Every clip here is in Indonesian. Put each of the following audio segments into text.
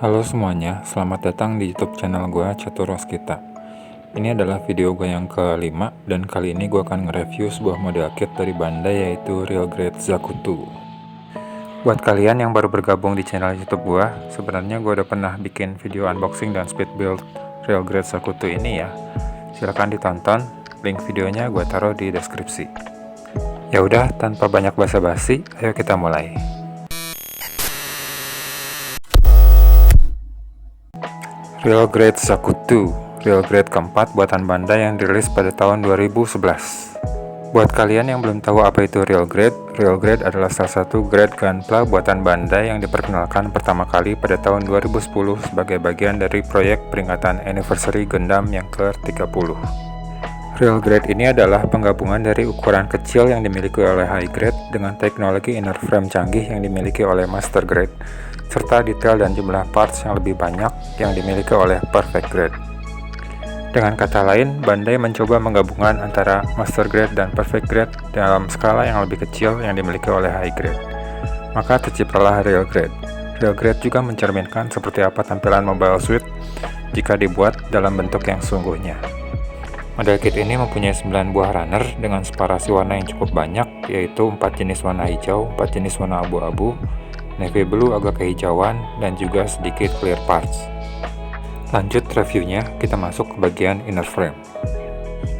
Halo semuanya, selamat datang di YouTube channel gue, Catur Waskita. Ini adalah video gue yang kelima, dan kali ini gue akan nge-review sebuah model kit dari Bandai, yaitu Railgrade Zakuto. Buat kalian yang baru bergabung di channel YouTube gue, sebenarnya gue udah pernah bikin video unboxing dan speed build Railgrade Zakuto ini ya. Silahkan ditonton, link videonya gue taruh di deskripsi. Ya udah, tanpa banyak basa-basi, ayo kita mulai. Railgrade Zakuto, Railgrade keempat buatan Bandai yang dirilis pada tahun 2011. Buat kalian yang belum tahu apa itu Railgrade, Railgrade adalah salah satu grade gunpla buatan Bandai yang diperkenalkan pertama kali pada tahun 2010 sebagai bagian dari proyek peringatan anniversary Gundam yang ke-30. Railgrade ini adalah penggabungan dari ukuran kecil yang dimiliki oleh High Grade dengan teknologi inner frame canggih yang dimiliki oleh Master Grade, serta detail dan jumlah parts yang lebih banyak yang dimiliki oleh Perfect Grade. Dengan kata lain, Bandai mencoba menggabungkan antara Master Grade dan Perfect Grade dalam skala yang lebih kecil yang dimiliki oleh High Grade. Maka terciptalah Railgrade. Railgrade juga mencerminkan seperti apa tampilan Mobile Suit jika dibuat dalam bentuk yang sesungguhnya. Model kit ini mempunyai 9 buah runner dengan separasi warna yang cukup banyak, yaitu 4 jenis warna hijau, 4 jenis warna abu-abu, navy blue agak kehijauan, dan juga sedikit clear parts. Lanjut reviewnya, kita masuk ke bagian inner frame.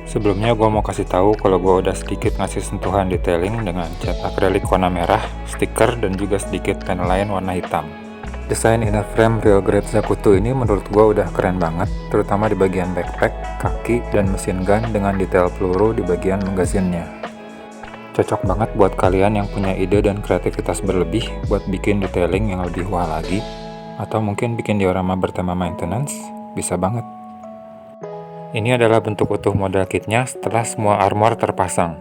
Sebelumnya gue mau kasih tahu kalau gue udah sedikit ngasih sentuhan detailing dengan cat akrilik warna merah, stiker, dan juga sedikit panel lain warna hitam. Desain inner frame Railgrade Zakuto ini menurut gue udah keren banget, terutama di bagian backpack, kaki, dan mesin gun dengan detail peluru di bagian magazinnya. Cocok banget buat kalian yang punya ide dan kreativitas berlebih buat bikin detailing yang lebih wah lagi, atau mungkin bikin diorama bertema maintenance, bisa banget. Ini adalah bentuk utuh model kitnya setelah semua armor terpasang.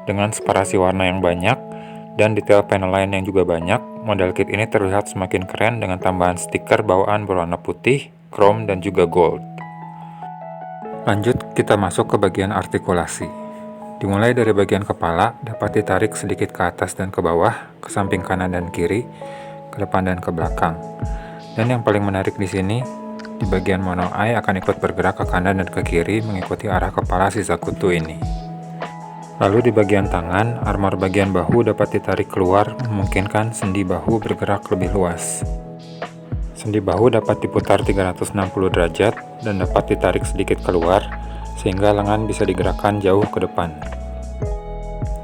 Dengan separasi warna yang banyak dan detail panel lain yang juga banyak, model kit ini terlihat semakin keren dengan tambahan stiker bawaan berwarna putih, chrome, dan juga gold. Lanjut, kita masuk ke bagian artikulasi. Dimulai dari bagian kepala, dapat ditarik sedikit ke atas dan ke bawah, ke samping kanan dan kiri, ke depan dan ke belakang. Dan yang paling menarik di sini, di bagian mono eye akan ikut bergerak ke kanan dan ke kiri mengikuti arah kepala si Zakuto ini. Lalu di bagian tangan, armor bagian bahu dapat ditarik keluar, memungkinkan sendi bahu bergerak lebih luas. Sendi bahu dapat diputar 360 derajat dan dapat ditarik sedikit keluar, sehingga lengan bisa digerakkan jauh ke depan.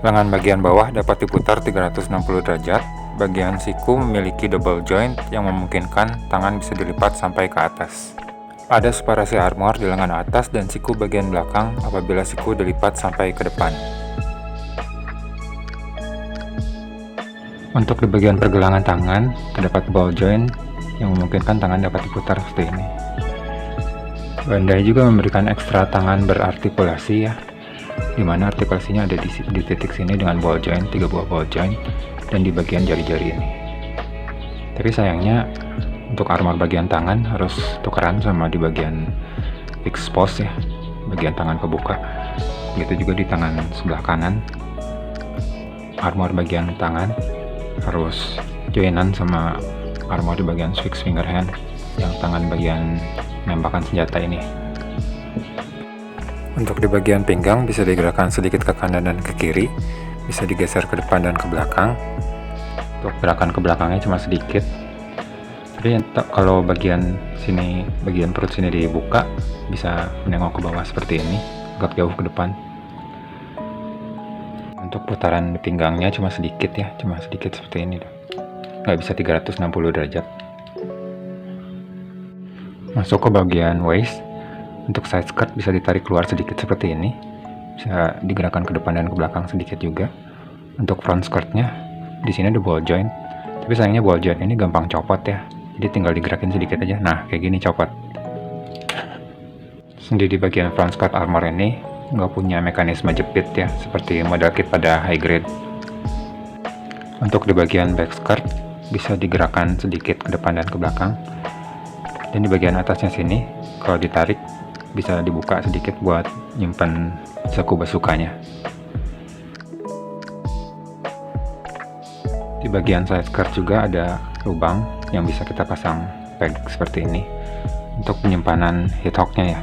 Lengan bagian bawah dapat diputar 360 derajat, bagian siku memiliki double joint yang memungkinkan tangan bisa dilipat sampai ke atas. Ada separasi armor di lengan atas dan siku bagian belakang apabila siku dilipat sampai ke depan. Untuk di bagian pergelangan tangan, terdapat ball joint yang memungkinkan tangan dapat diputar seperti ini. Bandai juga memberikan ekstra tangan berartikulasi ya, dimana artikulasinya ada di titik sini dengan ball joint, 3 buah ball joint, dan di bagian jari-jari ini. Tapi sayangnya, untuk armor bagian tangan harus tukeran sama di bagian fixed post ya, bagian tangan kebuka. Begitu juga di tangan sebelah kanan, armor bagian tangan harus joinan sama armor di bagian fixed finger hand yang tangan bagian menembakkan senjata ini. Untuk di bagian pinggang bisa digerakkan sedikit ke kanan dan ke kiri, bisa digeser ke depan dan ke belakang. Untuk gerakan ke belakangnya cuma sedikit. Jadi kalau bagian sini, bagian perut sini dibuka, bisa menengok ke bawah seperti ini, agak jauh ke depan. Untuk putaran di pinggangnya cuma sedikit ya, cuma sedikit seperti ini. Nggak bisa 360 derajat. Masuk ke bagian waist. Untuk side skirt bisa ditarik keluar sedikit seperti ini, bisa digerakkan ke depan dan ke belakang sedikit juga. Untuk front skirtnya, di sini ada ball joint, tapi sayangnya ball joint ini gampang copot ya, jadi tinggal digerakin sedikit aja. Nah, kayak gini copot. Sendi di bagian front skirt armor ini nggak punya mekanisme jepit ya, seperti model kit pada High Grade. Untuk di bagian back skirt bisa digerakkan sedikit ke depan dan ke belakang, dan di bagian atasnya sini kalau ditarik bisa dibuka sedikit buat nyimpen saku basukanya. Di bagian side skirt juga ada lubang yang bisa kita pasang peg seperti ini untuk penyimpanan headhooknya ya.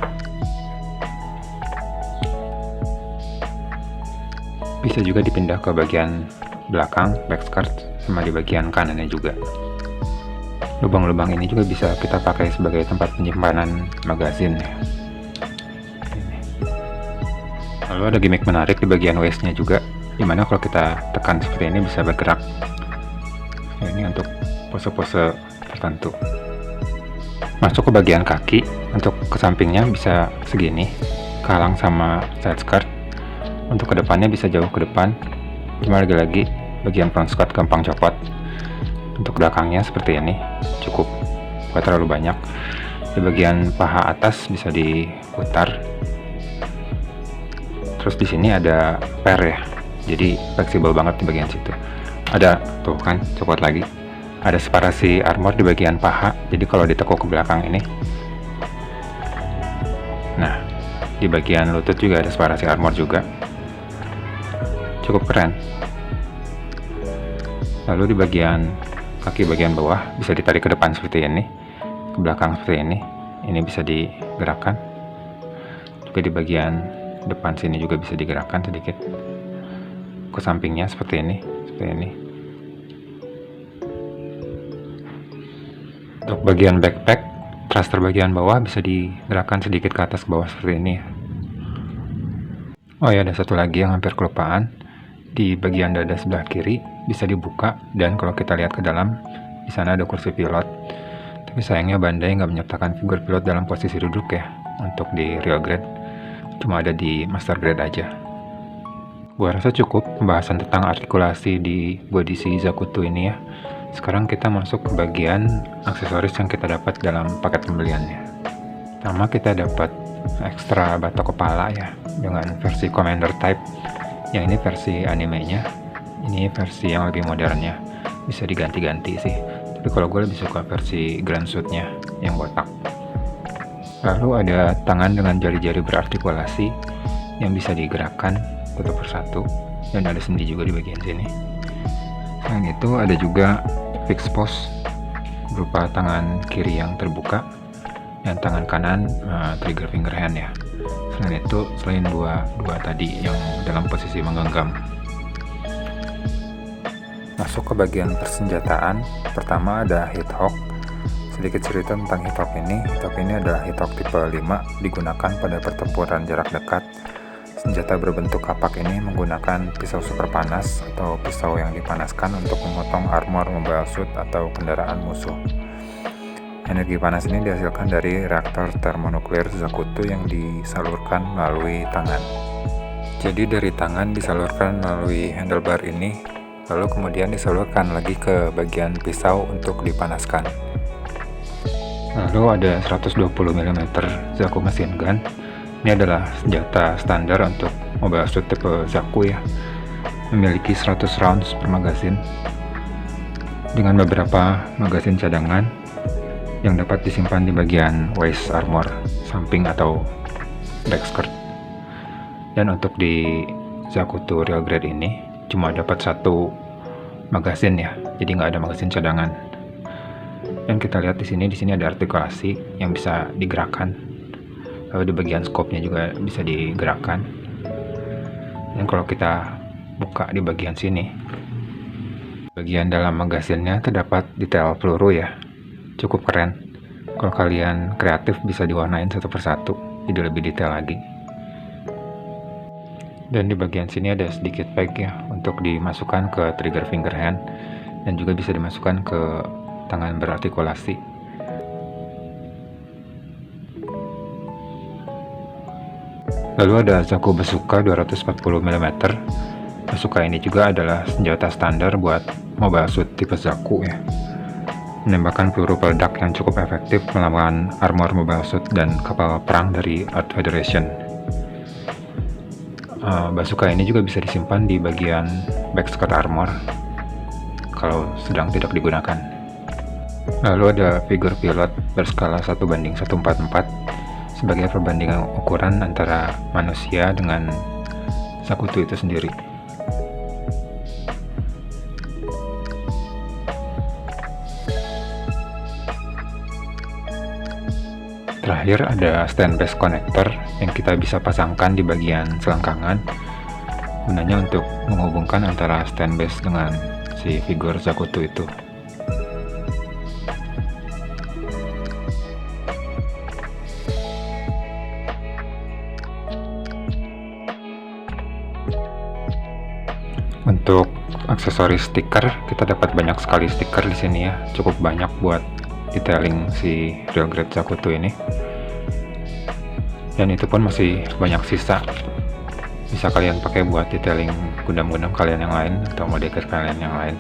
Bisa juga dipindah ke bagian belakang back skirt sama di bagian kanannya juga. Lubang-lubang ini juga bisa kita pakai sebagai tempat penyimpanan magazin ya. Lalu ada gimmick menarik di bagian waistnya juga, dimana kalau kita tekan seperti ini bisa bergerak. Nah, ini untuk pose-pose tertentu. Masuk ke bagian kaki, untuk ke sampingnya bisa segini, kehalang sama side skirt. Untuk kedepannya bisa jauh ke depan, cuma lagi-lagi bagian front skirt gampang copot. Untuk belakangnya seperti ini, cukup, gak terlalu banyak. Di bagian paha atas bisa diputar. Terus di sini ada per ya, jadi fleksibel banget di bagian situ. Ada tuh kan, copot lagi. Ada separasi armor di bagian paha, jadi kalau ditekuk ke belakang ini. Nah, di bagian lutut juga ada separasi armor juga. Cukup keren. Lalu di bagian kaki bagian bawah bisa ditarik ke depan seperti ini, ke belakang seperti ini. Ini bisa digerakkan. Juga di bagian depan sini juga bisa digerakkan sedikit. Ke sampingnya seperti ini, seperti ini. Untuk bagian backpack, thruster bagian bawah bisa digerakkan sedikit ke atas ke bawah seperti ini. Oh ya, ada satu lagi yang hampir kelupaan. Di bagian dada sebelah kiri bisa dibuka, dan kalau kita lihat ke dalam, di sana ada kursi pilot. Tapi sayangnya Bandai nggak menyertakan figur pilot dalam posisi duduk ya, untuk di real grade. Cuma ada di master grade aja. Gua rasa cukup pembahasan tentang artikulasi di body si Zakuto ini ya. Sekarang kita masuk ke bagian aksesoris yang kita dapat dalam paket pembeliannya. Pertama kita dapat ekstra batok kepala ya, dengan versi Commander Type. Yang ini versi animenya, ini versi yang lebih modernnya. Bisa diganti-ganti sih, tapi kalau gue lebih suka versi Grand Suit-nya yang botak. Lalu ada tangan dengan jari-jari berartikulasi yang bisa digerakkan satu persatu, dan ada sendi juga di bagian sini. Selain itu ada juga fix pose berupa tangan kiri yang terbuka dan tangan kanan trigger finger hand ya. Selain itu, selain dua tadi yang dalam posisi menggenggam. Masuk ke bagian persenjataan. Pertama ada headhook. Sedikit cerita tentang headhook ini. Headhook ini adalah headhook tipe 5, digunakan pada pertempuran jarak dekat. Senjata berbentuk kapak ini menggunakan pisau super panas atau pisau yang dipanaskan untuk memotong armor mobile suit atau kendaraan musuh. Energi panas ini dihasilkan dari reaktor termonuklir Zakuto yang disalurkan melalui tangan. Jadi dari tangan disalurkan melalui handlebar ini, lalu kemudian disalurkan lagi ke bagian pisau untuk dipanaskan. Lalu ada 120 mm Zaku machine gun. Ini adalah senjata standar untuk mobile suit tipe Zaku ya. Memiliki 100 rounds per magazin dengan beberapa magazin cadangan yang dapat disimpan di bagian waist armor samping atau back skirt. Dan untuk di Zakuto real grade ini cuma dapat satu magazin ya, jadi nggak ada magazin cadangan. Dan kita lihat di sini ada artikulasi yang bisa digerakkan. Lalu di bagian scope-nya juga bisa digerakkan. Dan kalau kita buka di bagian sini, bagian dalam magazinnya terdapat detail peluru ya. Cukup keren. Kalau kalian kreatif bisa diwarnain satu persatu, jadi lebih detail lagi. Dan di bagian sini ada sedikit peg ya, untuk dimasukkan ke trigger finger hand, dan juga bisa dimasukkan ke tangan berartikulasi. Lalu ada Zaku Bazooka 240 mm. Bazooka ini juga adalah senjata standar buat mobile suit tipe Zaku ya. Menembakkan peluru peledak yang cukup efektif melawan armor mobile suit dan kapal perang dari Earth Federation. Bazooka ini juga bisa disimpan di bagian back skirt armor kalau sedang tidak digunakan. Lalu ada figur pilot berskala 1:144 sebagai perbandingan ukuran antara manusia dengan Zakuto itu sendiri. Terakhir ada stand base connector yang kita bisa pasangkan di bagian selangkangan, gunanya untuk menghubungkan antara stand base dengan si figur Zakuto itu. Untuk aksesoris stiker, kita dapat banyak sekali stiker di sini ya, cukup banyak buat detailing si Real Grade Zakuto ini. Dan itu pun masih banyak sisa, bisa kalian pakai buat detailing Gundam-Gundam kalian yang lain atau model kalian yang lain.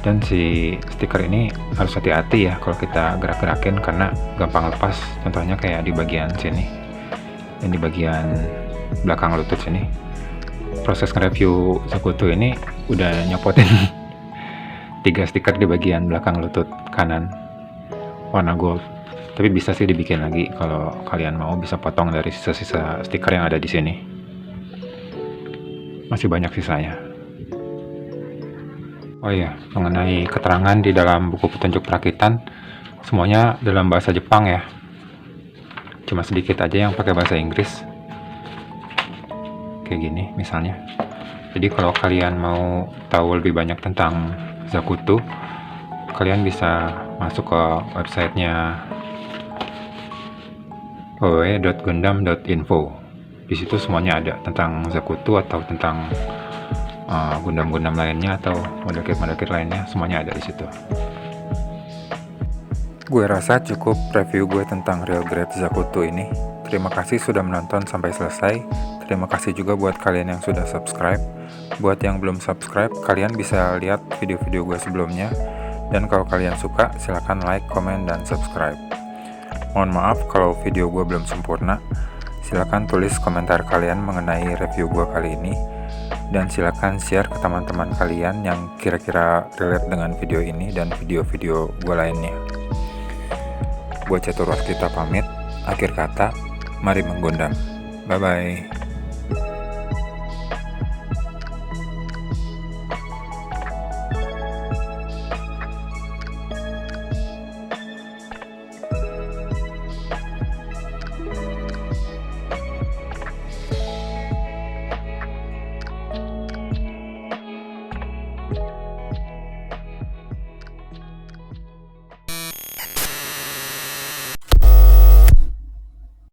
Dan si stiker ini harus hati-hati ya kalau kita gerak-gerakin karena gampang lepas, contohnya kayak di bagian sini dan di bagian belakang lutut sini. Proses nge-review Zakuto ini udah nyopotin 3 stiker di bagian belakang lutut kanan warna gold, tapi bisa sih dibikin lagi kalau kalian mau, bisa potong dari sisa-sisa stiker yang ada di sini, masih banyak sisanya. Oh iya, mengenai keterangan di dalam buku petunjuk perakitan, semuanya dalam bahasa Jepang ya, cuma sedikit aja yang pakai bahasa Inggris kayak gini misalnya. Jadi kalau kalian mau tahu lebih banyak tentang Zakuto, kalian bisa masuk ke websitenya www.gundam.info. Di situ semuanya ada tentang Zakuto atau tentang Gundam-Gundam lainnya atau model-kit lainnya, semuanya ada di situ. Gue rasa cukup review gue tentang Real Grade Zakuto ini. Terima kasih sudah menonton sampai selesai. Terima kasih juga buat kalian yang sudah subscribe. Buat yang belum subscribe, kalian bisa lihat video-video gue sebelumnya. Dan kalau kalian suka, silahkan like, komen, dan subscribe. Mohon maaf kalau video gue belum sempurna. Silahkan tulis komentar kalian mengenai review gue kali ini. Dan silahkan share ke teman-teman kalian yang kira-kira relate dengan video ini dan video-video gue lainnya. Gue Catur Waskita pamit. Akhir kata, mari menggundam. Bye-bye.